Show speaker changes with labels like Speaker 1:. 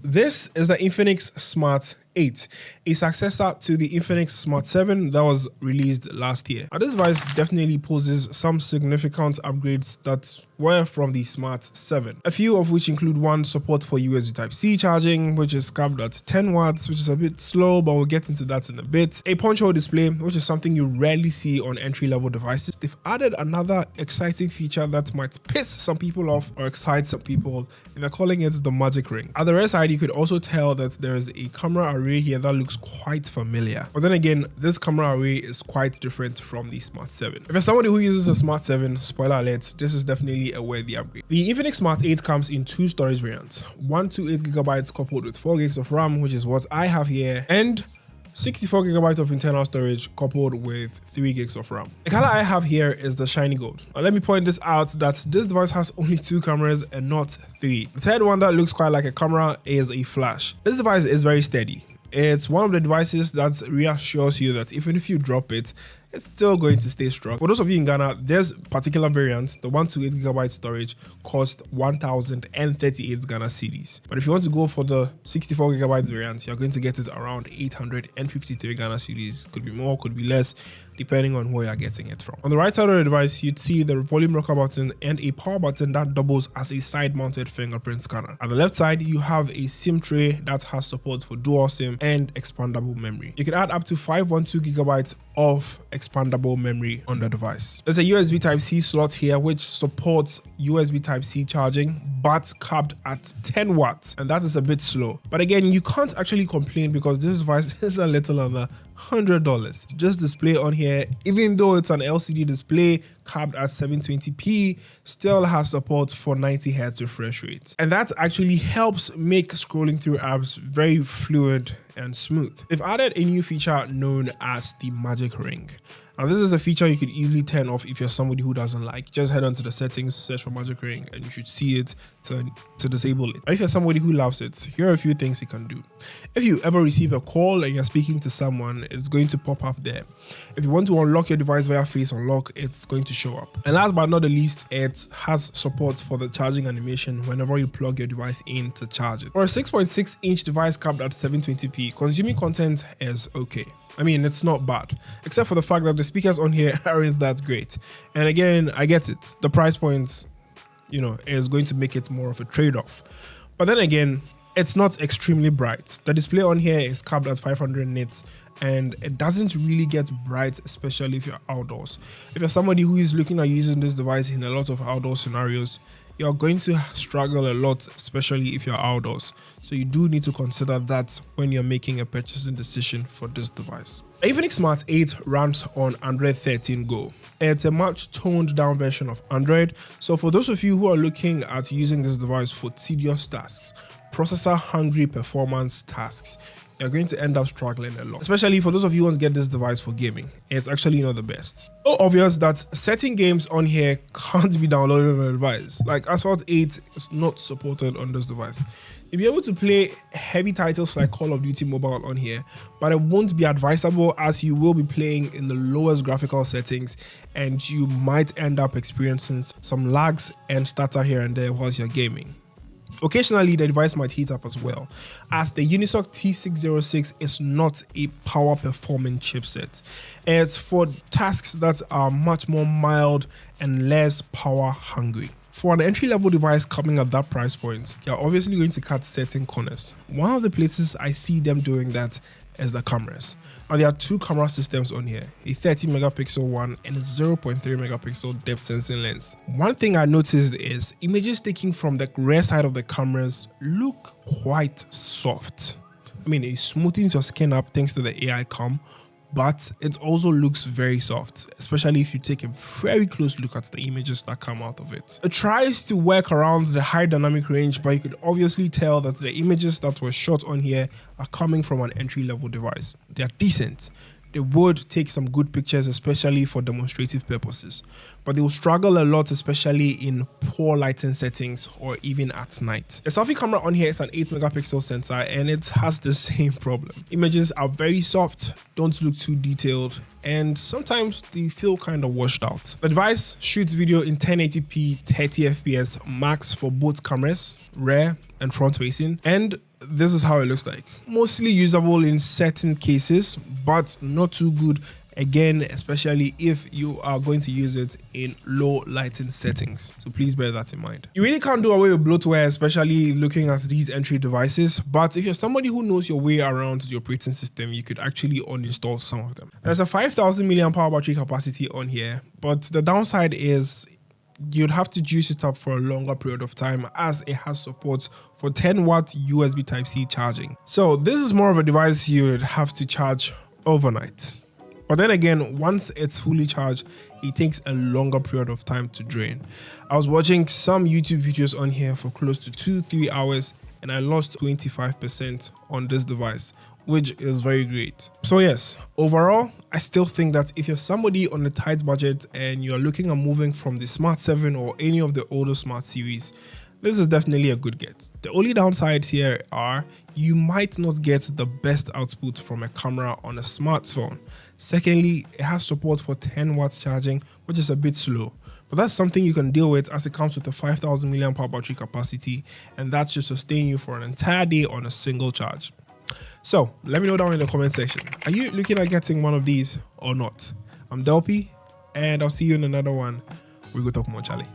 Speaker 1: This is the Infinix Smart 8, a successor to the Infinix Smart 7 that was released last year. Now, this device definitely poses some significant upgrades that were from the Smart 7, a few of which include one, support for USB Type-C charging, which is capped at 10 watts, which is a bit slow, but we'll get into that in a bit. A punch hole display, which is something you rarely see on entry-level devices. They've added another exciting feature that might piss some people off or excite some people, and they're calling it the magic ring. At the rear side, you could also tell that there is a camera array here that looks quite familiar. But then again, this camera array is quite different from the Smart 7. If you're somebody who uses a Smart 7, spoiler alert, this is definitely a worthy upgrade. The Infinix Smart 8 comes in two storage variants, 128GB coupled with 4GB of RAM, which is what I have here, and 64GB of internal storage coupled with 3GB of RAM. The color I have here is the shiny gold. Now let me point this out that this device has only two cameras and not three. The third one that looks quite like a camera is a flash. This device is very steady. It's one of the devices that reassures you that even if you drop it, it's still going to stay strong. For those of you in Ghana, there's particular variants. The 128GB storage cost 1,038 Ghana cedis. But if you want to go for the 64GB variant, you're going to get it around 853 Ghana cedis. Could be more, could be less, depending on where you're getting it from. On the right side of the device, you'd see the volume rocker button and a power button that doubles as a side-mounted fingerprint scanner. At the left side, you have a SIM tray that has support for dual SIM and expandable memory. You can add up to 512GB of expandable memory on the device. There's a USB Type-C slot here which supports USB Type-C charging but capped at 10 watts, and that is a bit slow. But again, you can't actually complain because this device is a little under $100. Just display on here, even though it's an LCD display capped at 720p, still has support for 90Hz refresh rate, and that actually helps make scrolling through apps very fluid and smooth. They've added a new feature known as the magic ring. Now, this is a feature you could easily turn off if you're somebody who doesn't like. Just head onto the settings, search for magic ring, and you should see it to disable it. But if you're somebody who loves it, here are a few things you can do. If you ever receive a call and you're speaking to someone, it's going to pop up there. If you want to unlock your device via face unlock, it's going to show up. And last but not the least, it has support for the charging animation whenever you plug your device in to charge it. For a 6.6-inch device capped at 720p, consuming content is okay. I mean, it's not bad, except for the fact that the speakers on here aren't that great. And again, I get it. The price point, is going to make it more of a trade-off. But then again, it's not extremely bright. The display on here is capped at 500 nits, and it doesn't really get bright, especially if you're outdoors. If you're somebody who is looking at using this device in a lot of outdoor scenarios, you're going to struggle a lot, especially if you're outdoors. So you do need to consider that when you're making a purchasing decision for this device. The Infinix Smart 8 runs on Android 13 Go. It's a much toned down version of Android. So for those of you who are looking at using this device for tedious tasks, processor hungry performance tasks, you're going to end up struggling a lot, especially for those of you who want to get this device for gaming. It's actually not the best. So obvious that certain games on here can't be downloaded on the device. Like Asphalt 8 is not supported on this device. You'll be able to play heavy titles like Call of Duty Mobile on here, but it won't be advisable as you will be playing in the lowest graphical settings and you might end up experiencing some lags and stutter here and there whilst you're gaming. Occasionally, the device might heat up as well, as the Unisoc T606 is not a power performing chipset. It's for tasks that are much more mild and less power hungry. For an entry-level device coming at that price point, you're obviously going to cut certain corners. One of the places I see them doing that is the cameras. Now, there are two camera systems on here, a 30MP one and a 0.3MP depth sensing lens. One thing I noticed is images taken from the rear side of the cameras look quite soft. I mean, it smoothens your skin up thanks to the AI cam, but it also looks very soft, especially if you take a very close look at the images that come out of it. It tries to work around the high dynamic range, but you could obviously tell that the images that were shot on here are coming from an entry-level device. They are decent. They would take some good pictures, especially for demonstrative purposes, but they will struggle a lot, especially in poor lighting settings or even at night. The selfie camera on here is an 8MP sensor and it has the same problem. Images are very soft, don't look too detailed, and sometimes they feel kind of washed out. The device shoots video in 1080p 30fps max for both cameras, rear and front facing, and this is how it looks like. Mostly usable in certain cases, but not too good. Again, especially if you are going to use it in low lighting settings. So please bear that in mind. You really can't do away with bloatware, especially looking at these entry devices. But if you're somebody who knows your way around the operating system, you could actually uninstall some of them. There's a 5,000 milliamp hour battery capacity on here, but the downside is you'd have to juice it up for a longer period of time, as it has support for 10-watt USB Type-C charging. So this is more of a device you'd have to charge overnight. But then again, once it's fully charged, it takes a longer period of time to drain. I was watching some YouTube videos on here for close to 2-3 hours, and I lost 25% on this device, which is very great. So yes, overall, I still think that if you're somebody on a tight budget and you're looking at moving from the Smart 7 or any of the older Smart series, this is definitely a good get. The only downsides here are you might not get the best output from a camera on a smartphone. Secondly, it has support for 10 watts charging, which is a bit slow. But that's something you can deal with, as it comes with a 5,000 milliamp hour battery capacity, and that should sustain you for an entire day on a single charge. So let me know down in the comment section, are you looking at getting one of these or not? I'm Delpy, and I'll see you in another one. We go talk more, Charlie.